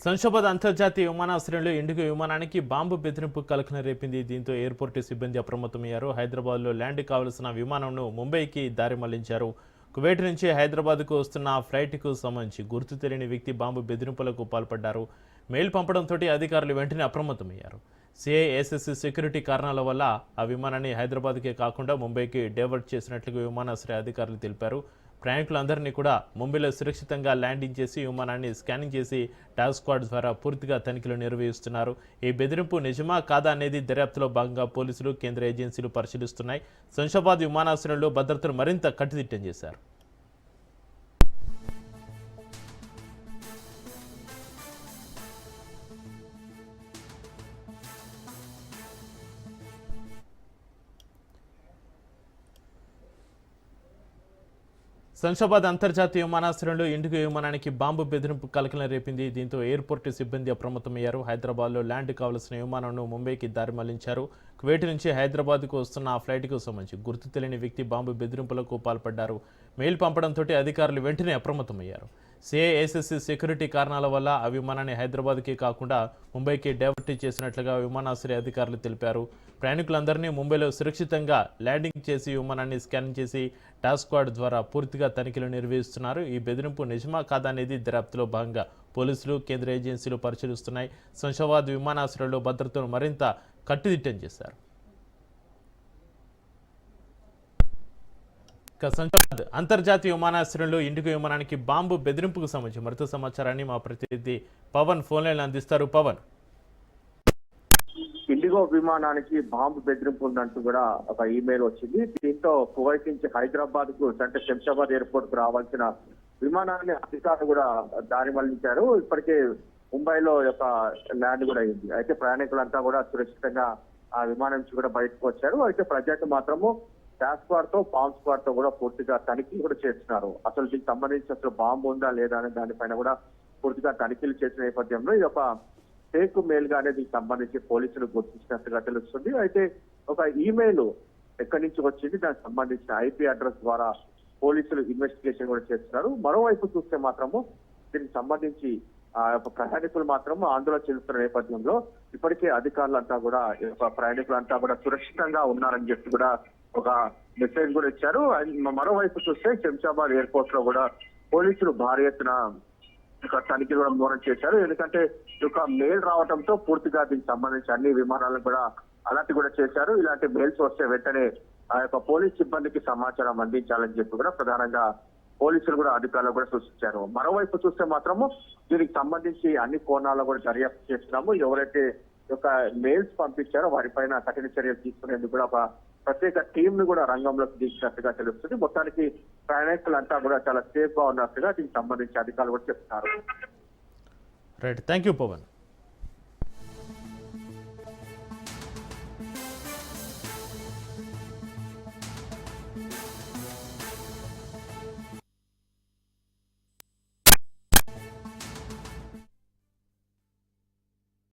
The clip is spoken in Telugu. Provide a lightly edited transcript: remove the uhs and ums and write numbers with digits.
శంషాబాద్ అంతర్జాతీయ విమానాశ్రయంలో ఇండిగో విమానానికి బాంబు బెదిరింపు కలకలం రేపింది. దీంతో ఎయిర్పోర్టు సిబ్బంది అప్రమత్తమయ్యారు. హైదరాబాద్లో ల్యాండ్ కావలసిన విమానంను ముంబైకి దారి మళ్లించారు. కువైట్ నుంచి హైదరాబాద్కు వస్తున్న ఫ్లైట్కు సంబంధించి గుర్తు తెలియని వ్యక్తి బాంబు బెదిరింపులకు పాల్పడ్డారు. మెయిల్ పంపడంతో అధికారులు వెంటనే అప్రమత్తమయ్యారు. సిఐఎస్ఎస్ సెక్యూరిటీ కారణాల వల్ల ఆ విమానాన్ని హైదరాబాద్కే కాకుండా ముంబైకి డైవర్ట్ చేసినట్లుగా విమానాశ్రయ అధికారులు తెలిపారు. ప్రయాణికులందరినీ కూడా ముంబైలో సురక్షితంగా ల్యాండింగ్ చేసి విమానాన్ని స్కానింగ్ చేసి టాస్క్ స్క్వాడ్ ద్వారా పూర్తిగా తనిఖీలు నిర్వహిస్తున్నారు. ఈ బెదిరింపు నిజమా కాదా అనేది దర్యాప్తులో భాగంగా పోలీసులు, కేంద్ర ఏజెన్సీలు పరిశీలిస్తున్నాయి. శంషాబాద్ విమానాశ్రయంలో భద్రతను మరింత కట్టుదిట్టం చేశారు. శంషాబాద్ అంతర్జాతీయ విమానాశ్రయంలో ఇండిగో విమానానికి బాంబు బెదిరింపు కలకలం రేపింది. దీంతో ఎయిర్పోర్టు సిబ్బంది అప్రమత్తమయ్యారు. హైదరాబాద్లో ల్యాండ్ కావలసిన విమానంను ముంబైకి దారి మళ్లించారు. కువైట్ నుంచి హైదరాబాద్కు వస్తున్న ఆ ఫ్లైట్కు సంబంధించి గుర్తు తెలియని వ్యక్తి బాంబు బెదిరింపులకు పాల్పడ్డారు. మెయిల్ పంపడంతో అధికారులు వెంటనే అప్రమత్తమయ్యారు. సిఐఎస్ఎస్ సెక్యూరిటీ కారణాల వల్ల ఆ విమానాన్ని హైదరాబాద్కి కాకుండా ముంబైకి డైవర్ట్ చేసినట్లుగా విమానాశ్రయ అధికారులు తెలిపారు. ప్రయాణికులందరినీ ముంబైలో సురక్షితంగా ల్యాండింగ్ చేసి విమానాన్ని స్కానింగ్ చేసి టాస్క్ స్క్వాడ్ ద్వారా పూర్తిగా తనిఖీలు నిర్వహిస్తున్నారు. ఈ బెదిరింపు నిజమా కాదా అనేది దర్యాప్తులో భాగంగా పోలీసులు, కేంద్ర ఏజెన్సీలు పరిశీలిస్తున్నాయి. శంషాబాద్ విమానాశ్రయంలో భద్రతను మరింత కట్టుదిట్టం చేశారు. శంషాబాద్ అంతర్జాతీయ విమానాశ్రయంలో ఇండిగో విమానానికి బాంబు బెదిరింపుకు సంబంధించి మరింత సమాచారాన్ని మా ప్రతినిధి పవన్ ఫోన్ లైన్ అందిస్తారు. పవన్, ఇండిగో విమానానికి బాంబు బెదిరింపు ఉందంటూ కూడా ఒక ఈమెయిల్ వచ్చింది. దీంతో కువైట్ నుంచి హైదరాబాద్ కు అంటే శంషాబాద్ ఎయిర్పోర్ట్ కు రావాల్సిన విమానాన్ని అధికారులు కూడా దారి మళ్లించారు. ఇప్పటికే ముంబైలో యొక్క ల్యాండ్ కూడా అయింది. అయితే ప్రయాణికులంతా కూడా సురక్షితంగా ఆ విమానం నుంచి కూడా బయటకు వచ్చారు. అయితే ప్రజెంట్ మాత్రము టాస్క్ స్క్వాడ్ తో, బాంబ్ స్క్వాడ్ తో కూడా పూర్తిగా తనిఖీలు కూడా చేస్తున్నారు. అసలు దీనికి సంబంధించి అసలు బాంబు ఉందా లేదా అనే దానిపైన కూడా పూర్తిగా తనిఖీలు చేసిన నేపథ్యంలో ఇది ఒక ఫేక్ మెయిల్ గా అనేది సంబంధించి పోలీసులు గుర్తించినట్టుగా తెలుస్తుంది. అయితే ఒక ఈమెయిల్ ఎక్కడి నుంచి వచ్చింది, దానికి సంబంధించిన ఐపీ అడ్రస్ ద్వారా పోలీసులు ఇన్వెస్టిగేషన్ కూడా చేస్తున్నారు. మరోవైపు చూస్తే మాత్రము దీనికి సంబంధించి ప్రయాణికులు మాత్రం ఆందోళన చెందుతున్న నేపథ్యంలో ఇప్పటికే అధికారులంతా కూడా ప్రయాణికులంతా కూడా సురక్షితంగా ఉన్నారని చెప్పి కూడా ఒక మెసేజ్ కూడా ఇచ్చారు. మరోవైపు చూస్తే శంషాబాద్ ఎయిర్పోర్ట్ లో కూడా పోలీసులు భారీ ఎత్తున తనిఖీలు కూడా మూలం చేశారు. ఎందుకంటే ఒక మెయిల్ రావడంతో పూర్తిగా దీనికి సంబంధించి అన్ని విమానాలను కూడా అలర్ట్ కూడా చేశారు. ఇలాంటి మెయిల్స్ వస్తే వెంటనే ఆ యొక్క పోలీస్ సిబ్బందికి సమాచారం అందించాలని చెప్పి కూడా ప్రధానంగా పోలీసులు కూడా అధికారులు కూడా సూచించారు. మరోవైపు చూస్తే మాత్రము దీనికి సంబంధించి అన్ని కోణాల్లో కూడా దర్యాప్తు చేస్తున్నాము. ఎవరైతే ఒక మెయిల్స్ పంపించారో వారిపైన కఠిన చర్యలు తీసుకునేందుకు కూడా ఒక ప్రత్యేక టీం ను కూడా రంగంలోకి దించినట్టుగా తెలుస్తుంది. మొత్తానికి ప్రయాణికులంతా కూడా చాలా సేఫ్ గా ఉన్నట్టుగా దీనికి సంబంధించి అధికారులు కూడా చెప్తున్నారు. Right, thank you Pawan.